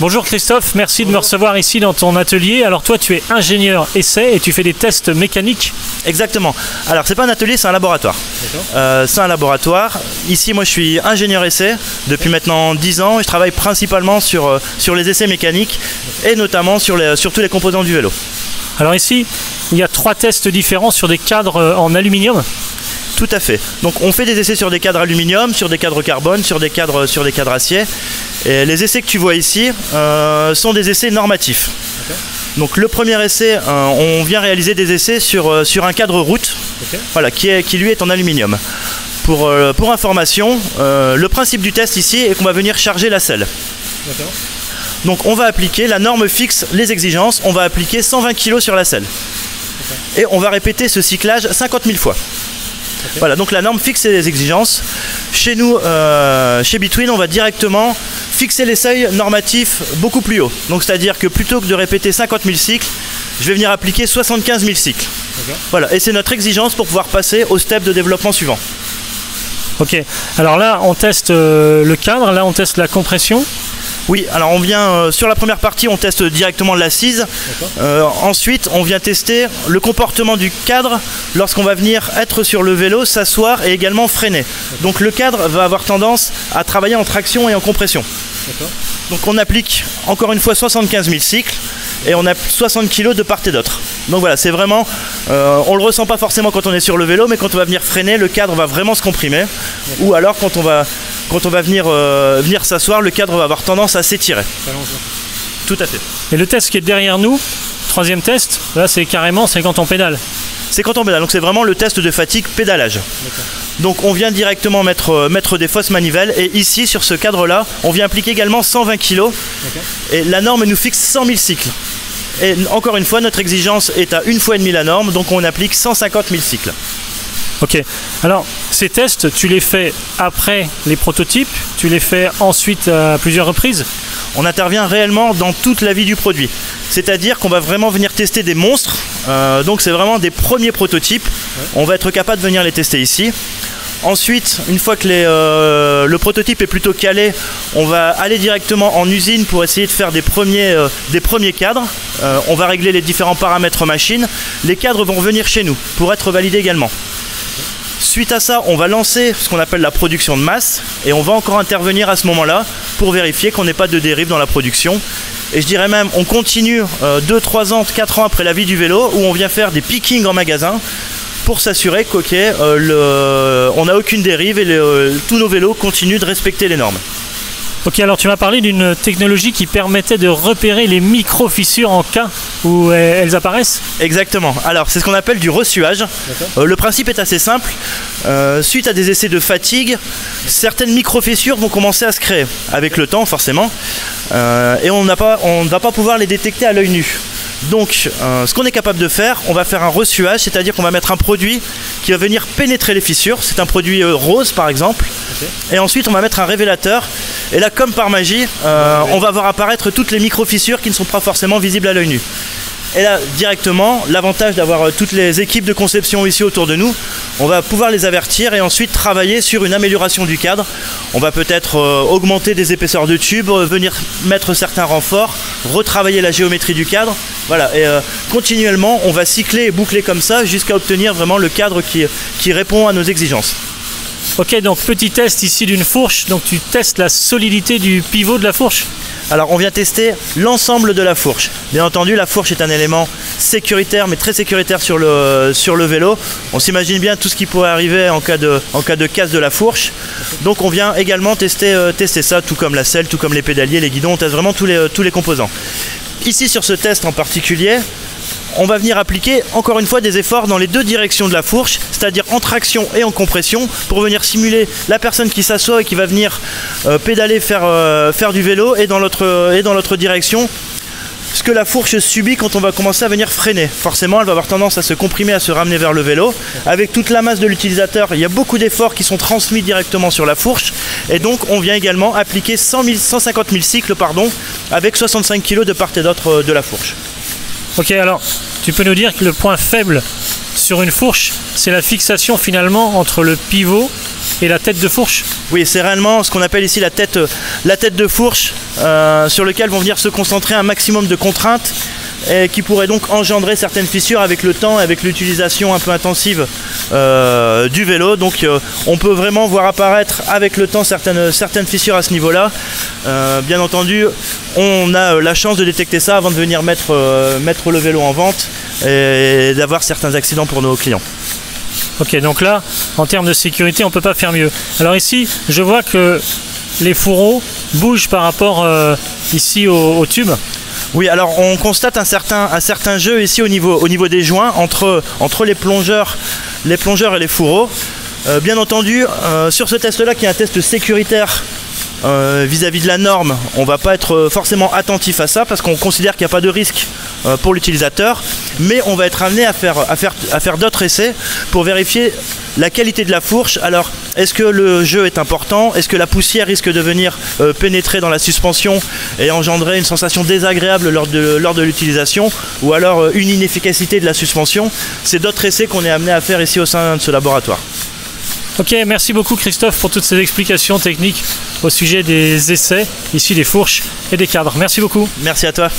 Bonjour Christophe, merci de me recevoir ici dans ton atelier. Alors toi tu es ingénieur essai et tu fais des tests mécaniques. Exactement. Alors c'est pas un atelier, c'est un laboratoire. C'est un laboratoire. Ici moi je suis ingénieur essai depuis maintenant 10 ans et je travaille principalement sur les essais mécaniques et notamment sur tous les composants du vélo. Alors ici il y a 3 tests différents sur des cadres en aluminium. Tout à fait. Donc on fait des essais sur des cadres aluminium, sur des cadres carbone, sur des cadres acier. Et les essais que tu vois ici sont des essais normatifs. Okay. Donc le premier essai, on vient réaliser des essais sur un cadre route, okay. Voilà, qui lui est en aluminium. Pour information, le principe du test ici est qu'on va venir charger la selle. Donc on va appliquer, la norme fixe les exigences, on va appliquer 120 kg sur la selle. Okay. Et on va répéter ce cyclage 50 000 fois. Okay. Voilà, donc la norme fixe les exigences. Chez nous, chez Between, on va directement fixer les seuils normatifs beaucoup plus haut. Donc c'est-à-dire que plutôt que de répéter 50 000 cycles, je vais venir appliquer 75 000 cycles. Okay. Voilà, et c'est notre exigence pour pouvoir passer au step de développement suivant. Ok, alors là on teste le cadre, là on teste la compression. Oui, alors on vient sur la première partie, on teste directement l'assise. Ensuite, on vient tester le comportement du cadre lorsqu'on va venir être sur le vélo, s'asseoir et également freiner. Donc le cadre va avoir tendance à travailler en traction et en compression. Donc on applique encore une fois 75 000 cycles et on a 60 kg de part et d'autre. Donc voilà, c'est vraiment, on le ressent pas forcément quand on est sur le vélo, mais quand on va venir freiner, le cadre va vraiment se comprimer. Ou alors quand on va venir s'asseoir, le cadre va avoir tendance à s'étirer. Tout à fait. Et le test qui est derrière nous, troisième test, là c'est quand on pédale. C'est quand on pédale, donc c'est vraiment le test de fatigue pédalage. Donc on vient directement mettre des fausses manivelles et ici sur ce cadre là, on vient appliquer également 120 kg et la norme nous fixe 100 000 cycles. Et encore une fois, notre exigence est à 1,5 fois la norme, donc on applique 150 000 cycles. Ok, alors ces tests, tu les fais après les prototypes, tu les fais ensuite à plusieurs reprises? On intervient réellement dans toute la vie du produit. C'est-à-dire qu'on va vraiment venir tester des monstres, donc c'est vraiment des premiers prototypes. On va être capable de venir les tester ici. Ensuite, une fois que le prototype est plutôt calé, on va aller directement en usine pour essayer de faire des premiers cadres. On va régler les différents paramètres machine. Les cadres vont venir chez nous pour être validés également. Suite à ça, on va lancer ce qu'on appelle la production de masse et on va encore intervenir à ce moment-là pour vérifier qu'on n'ait pas de dérive dans la production. Et je dirais même, on continue 2, 3 ans, 4 ans après la vie du vélo où on vient faire des pickings en magasin pour s'assurer qu'on n'a aucune dérive et tous nos vélos continuent de respecter les normes. Ok, alors tu m'as parlé d'une technologie qui permettait de repérer les micro-fissures en cas où elles apparaissent? Exactement, alors c'est ce qu'on appelle du ressuage. Le principe est assez simple. Suite à des essais de fatigue, certaines micro-fissures vont commencer à se créer avec le temps forcément et on ne va pas pouvoir les détecter à l'œil nu. Donc ce qu'on est capable de faire, on va faire un ressuage, c'est-à-dire qu'on va mettre un produit qui va venir pénétrer les fissures. C'est un produit rose par exemple. Et ensuite on va mettre un révélateur. Et là comme par magie, on va voir apparaître toutes les micro-fissures qui ne sont pas forcément visibles à l'œil nu. Et là directement, l'avantage d'avoir toutes les équipes de conception ici autour de nous, on va pouvoir les avertir et ensuite travailler sur une amélioration du cadre. On va peut-être augmenter des épaisseurs de tubes, venir mettre certains renforts, retravailler la géométrie du cadre. Voilà, et continuellement on va cycler et boucler comme ça jusqu'à obtenir vraiment le cadre qui répond à nos exigences. Ok, donc petit test ici d'une fourche, donc tu testes la solidité du pivot de la fourche? Alors on vient tester l'ensemble de la fourche. Bien entendu, la fourche est un élément sécuritaire, mais très sécuritaire sur le vélo. On s'imagine bien tout ce qui pourrait arriver en cas de casse de la fourche. Donc on vient également tester ça, tout comme la selle, tout comme les pédaliers, les guidons, on teste vraiment tous les composants. Ici sur ce test en particulier, on va venir appliquer encore une fois des efforts dans les deux directions de la fourche, c'est-à-dire en traction et en compression, pour venir simuler la personne qui s'assoit et qui va venir pédaler, faire du vélo, et dans l'autre direction, ce que la fourche subit quand on va commencer à venir freiner. Forcément, elle va avoir tendance à se comprimer, à se ramener vers le vélo. Avec toute la masse de l'utilisateur, il y a beaucoup d'efforts qui sont transmis directement sur la fourche, et donc on vient également appliquer 150 000 cycles avec 65 kg de part et d'autre de la fourche. Ok, alors tu peux nous dire que le point faible sur une fourche, c'est la fixation finalement entre le pivot et la tête de fourche. Oui, c'est réellement ce qu'on appelle ici la tête de fourche, sur lequel vont venir se concentrer un maximum de contraintes et qui pourrait donc engendrer certaines fissures avec le temps et avec l'utilisation un peu intensive du vélo. Donc on peut vraiment voir apparaître avec le temps certaines fissures à ce niveau-là. Bien entendu, on a la chance de détecter ça avant de venir mettre le vélo en vente et d'avoir certains accidents pour nos clients. Ok, donc là, en termes de sécurité, on ne peut pas faire mieux. Alors ici, je vois que les fourreaux bougent par rapport ici au tube. Oui, alors on constate un certain jeu ici au niveau des joints entre les plongeurs et les fourreaux. Bien entendu, sur ce test-là, qui est un test sécuritaire vis-à-vis de la norme, on ne va pas être forcément attentif à ça parce qu'on considère qu'il n'y a pas de risque pour l'utilisateur, mais on va être amené à faire d'autres essais pour vérifier la qualité de la fourche. Alors, est-ce que le jeu est important? Est-ce que la poussière risque de venir pénétrer dans la suspension et engendrer une sensation désagréable lors de l'utilisation, ou alors une inefficacité de la suspension? C'est d'autres essais qu'on est amené à faire ici au sein de ce laboratoire. Ok, merci beaucoup Christophe pour toutes ces explications techniques au sujet des essais, ici des fourches et des cadres. Merci beaucoup. Merci à toi.